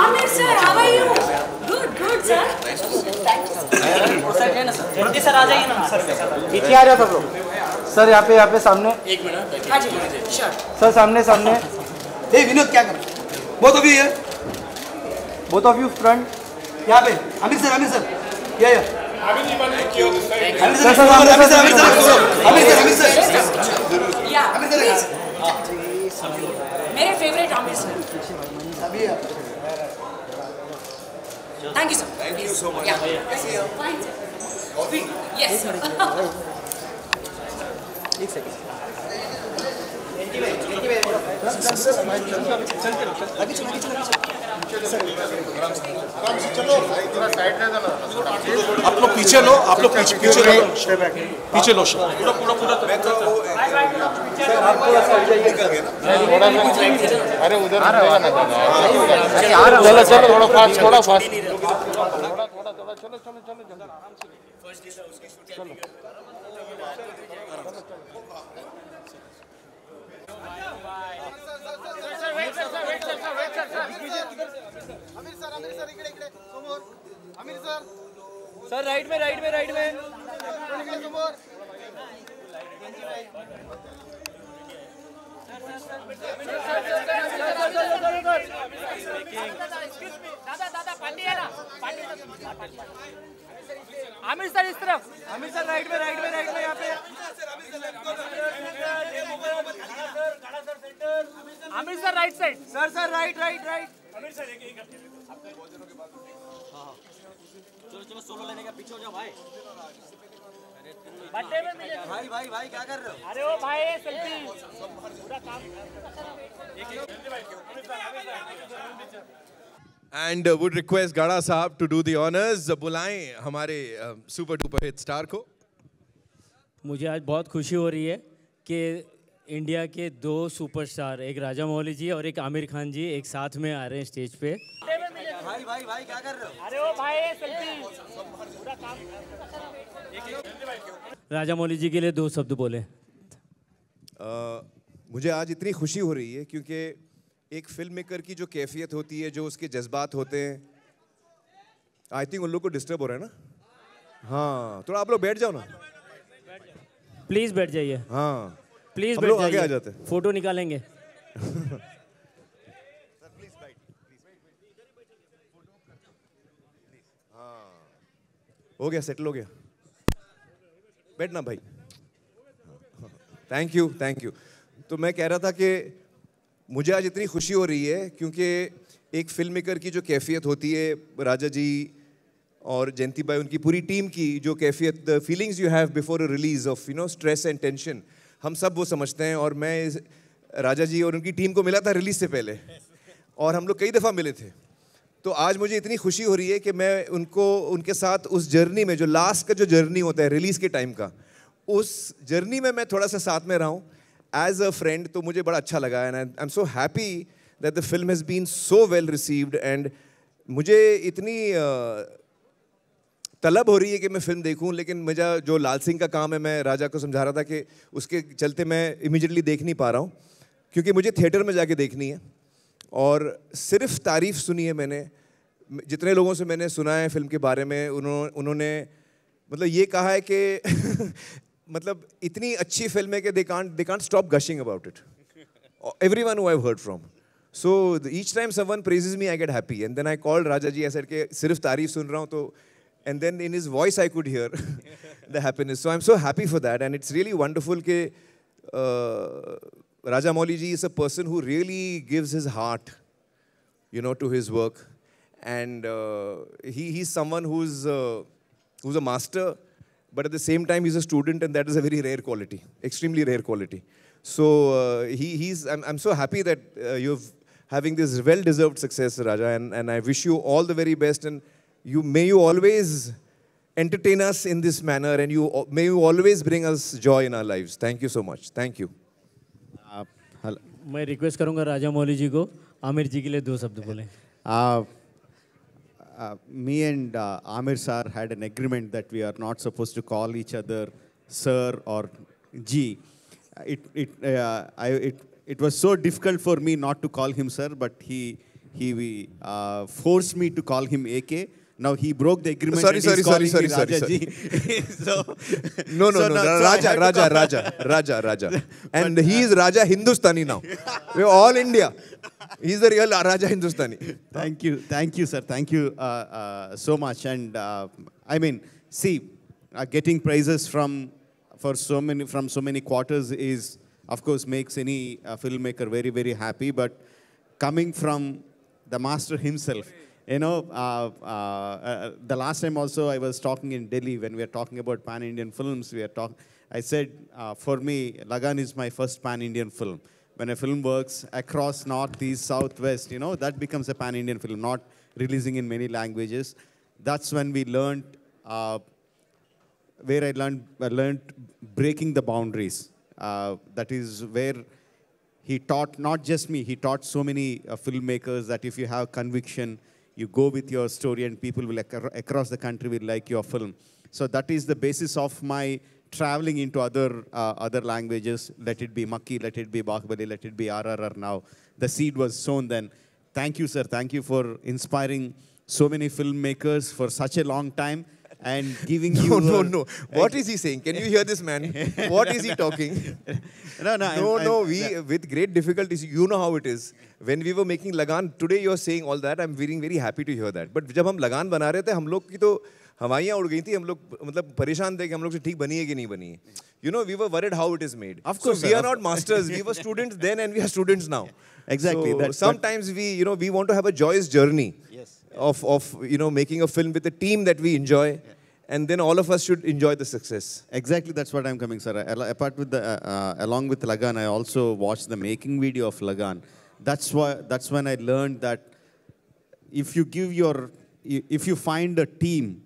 Amir sir, how are you? Good sir. Sir आ जाइए ना सर। पीछे आ जाओ सब लोग। सर यहाँ पे सामने। एक मिनट। हाँ जी सर सामने। ए विनोद क्या कर? Both of you here. Both of you front. यहाँ पे आमिर सर या आमिर सर मेरे favourite Aamir sir. Thank you sir. Thank you so much. Yeah. Fine sir. Coffee? Yes sir. एक सेकंड। आप लोग पीछे लो, पीछे लो। अरे उधर चलो थोड़ा फास्ट चलो सर राइट में दादा पांडे है ना? आमिर सर इस तरफ। आमिर सर राइट में यहाँ पे। Aamir sir right side. Sir right. Aamir sir एक चलो सोलो लेने का पीछे हो जाओ भाई। बर्थडे में मिले। भाई क्या कर रहे हो? अरे वो भाई सेल्फी पूरा काम। And would request गाड़ा साहब to do the honors. बुलाएं हमारे सुपर डुपर हिट स्टार को। मुझे आज बहुत खुशी हो रही है कि इंडिया के दो सुपरस्टार, एक राजा मौली जी और एक आमिर खान जी एक साथ में आ रहे हैं स्टेज पे। भाई क्या कर रहे हो? अरे वो भाई सेल्फी पूरा काम। राजा मौली जी के लिए दो शब्द बोले। मुझे आज इतनी खुशी हो रही है क्योंकि एक फिल्म मेकर की जो कैफियत होती है, जो उसके जज्बात होते हैं, आई थिंक उन लोग को डिस्टर्ब हो रहा है ना। हाँ थोड़ा आप लोग बैठ जाओ ना, प्लीज बैठ जाइए। हाँ प्लीज हम बैठ लोग आगे आ जाइए, जाते हैं। फोटो निकालेंगे। हो गया, सेटल हो गया, बैठना भाई। Thank you. तो मैं कह रहा था कि मुझे आज इतनी खुशी हो रही है क्योंकि एक फिल्म मेकर की जो कैफियत होती है, राजा जी और जयंती भाई, उनकी पूरी टीम की जो कैफियत, the feelings you have before a release of stress and tension, हम सब वो समझते हैं। और मैं राजा जी और उनकी टीम को मिला था रिलीज से पहले, और हम लोग कई दफ़ा मिले थे। तो आज मुझे इतनी खुशी हो रही है कि मैं उनके साथ उस जर्नी में, जो लास्ट का जो जर्नी होता है रिलीज़ के टाइम का, उस जर्नी में मैं थोड़ा सा साथ में रहा हूँ एज अ फ्रेंड। तो मुझे बड़ा अच्छा लगा and I am so happy that the film has been so well received. And मुझे इतनी तलब हो रही है कि मैं फ़िल्म देखूं, लेकिन मेरा जो लाल सिंह का काम है, मैं राजा को समझा रहा था कि उसके चलते मैं इमीडिएटली देख नहीं पा रहा हूँ क्योंकि मुझे थिएटर में जाके देखनी है। और सिर्फ तारीफ़ सुनी है मैंने, जितने लोगों से मैंने सुना है फिल्म के बारे में, उन्होंने मतलब ये कहा है कि मतलब इतनी अच्छी फिल्म है कि they can't stop gushing about it. Everyone who I've heard from. So each time someone praises me, I get happy. And then I called Raja ji, I said कि सिर्फ तारीफ सुन रहा हूँ तो, and then in his voice I could hear the happiness. So I'm so happy for that, and it's really wonderful कि Raja Mouli ji is a person who really gives his heart, to his work, and he's someone who's a master, but at the same time he's a student, and that is a very rare quality, extremely rare quality. So I'm so happy that you're having this well-deserved success, Raja, and I wish you all the very best, and may you always entertain us in this manner, and may you always bring us joy in our lives. Thank you so much. Thank you. मैं request करूंगा राजा मौली जी को आमिर जी के लिए दो शब्द बोलें। Me and Amir sir had an agreement that we are not supposed to call each other sir or G. It was so difficult for me not to call him sir, but he forced me to call him AK. Now he broke the agreement. Sorry. So, No, Raja. And he is Raja Hindustani now. We're all India. He's the real Raja Hindustani. Thank you, sir. Thank you so much. And I mean, see, getting praises from so many quarters is, of course, makes any filmmaker very, very happy. But coming from the master himself, you know, the last time also I was talking in Delhi when we were talking about pan-Indian films. I said, for me, Lagan is my first pan-Indian film. When a film works across North, East, South, West, you know, that becomes a pan-Indian film, not releasing in many languages. That's when we learned, where I learned breaking the boundaries. That is where he taught, not just me, he taught so many filmmakers that if you have conviction, you go with your story and people will across the country will like your film. So that is the basis of my traveling into other languages. Let it be Makki, let it be Bahubali, let it be RRR now. The seed was sown then. Thank you, sir. Thank you for inspiring so many filmmakers for such a long time and giving you... No. What is he saying? Can you hear this man? What is he talking? No. We, with great difficulties, you know how it is. When we were making Lagan, today you're saying all that, I'm feeling very happy to hear that. But जब हम लगान बना रहे थे, हम लोग की तो हवाइयाँ उड़ गई थी, हम लोग मतलब परेशान थे कि हम लोग से ठीक बनी है कि नहीं बनी है. You know, we were worried how it is made. Of course, so we are not masters. We were students then and we are students now. Exactly. So sometimes we want to have a joyous journey of making a film with a team that we enjoy. And then all of us should enjoy the success. Exactly, that's what I'm coming, sir. Apart with along with Lagan, I also watched the making video of Lagan. That's when I learned that if you find a team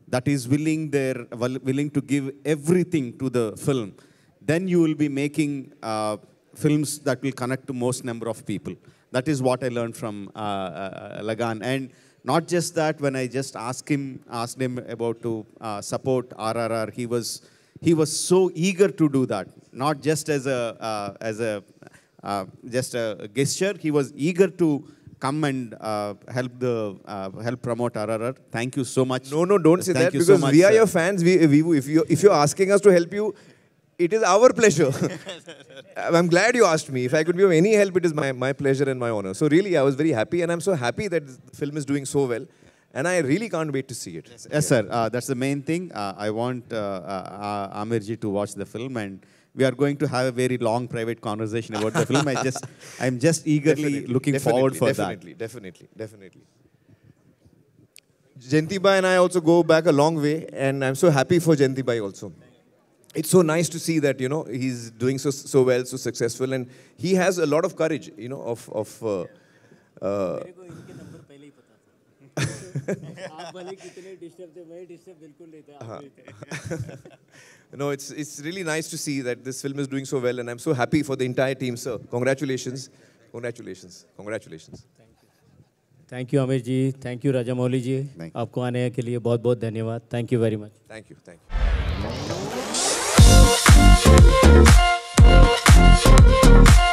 that is willing to give everything to the film, then you will be making films that will connect to most number of people. That is what I learned from Lagan. And not just that, when I just asked him about to support RRR, he was so eager to do that. Not just as a gesture, he was eager to come and help promote RRR. Thank you so much. No, don't say that because so much, we are your fans. If you're asking us to help you, it is our pleasure. I'm glad you asked me. If I could be of any help, it is my pleasure and my honor. So really, I was very happy, and I'm so happy that the film is doing so well. And I really can't wait to see it. Yes, sir. That's the main thing. I want Amirji to watch the film, and we are going to have a very long private conversation about the film. I'm just eagerly looking forward for that. Definitely. Jayanti Bhai and I also go back a long way, and I'm so happy for Jayanti Bhai also. It's so nice to see that, he's doing so well, so successful, and he has a lot of courage, No, it's really nice to see that this film is doing so well, and I'm so happy for the entire team, sir. Congratulations. Thank you, Amir ji. Thank you, Rajamouli ji. आपको आने के लिए बहुत-बहुत धन्यवाद. Thank you very much. Thank you. Thank you.